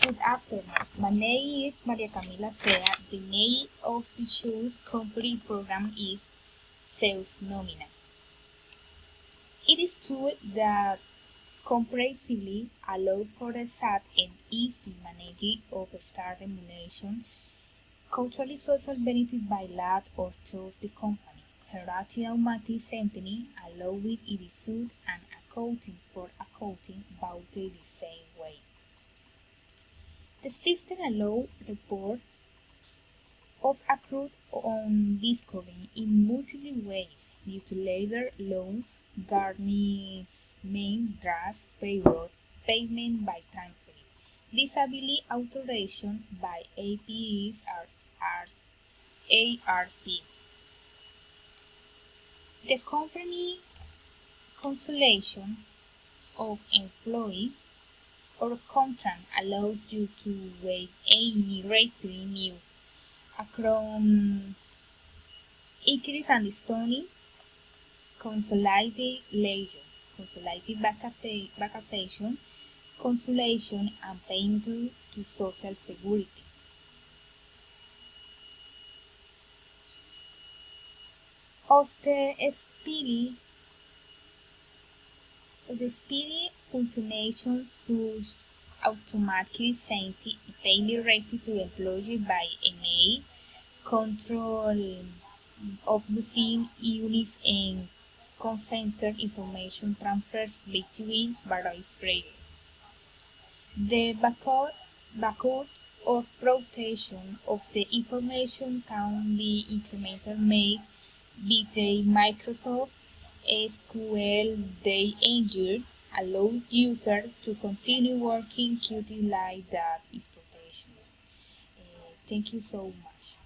Good afternoon. My name is Maria Camila Sea. The name of the show's company program is Sales Nomina. It is true that comprehensively allows for the sad and easy managing of star remuneration, culturally social benefit by lot or towards the company. Hierarchy automatic sentence allow with it is suit and accounting for accounting about the same way. The system allows report of accrued on discovering in multiple ways due to labor loans, garnishment, drafts, payroll, payment by transfer, disability authorization by APEs or ARP. The company consolidation of employee or contract allows you to waive any revenue across increase and Stony consolidated leisure, consolidated vacation, consolation, and payment to Social Security. Of the speedy functionation should automatically send the payment received to employee by MA, control of using units and concentrated information transfers between various players. The backup or protection of the information can be incrementally made via Microsoft SQL Engine allow users to continue working to utilize that information. Thank you so much.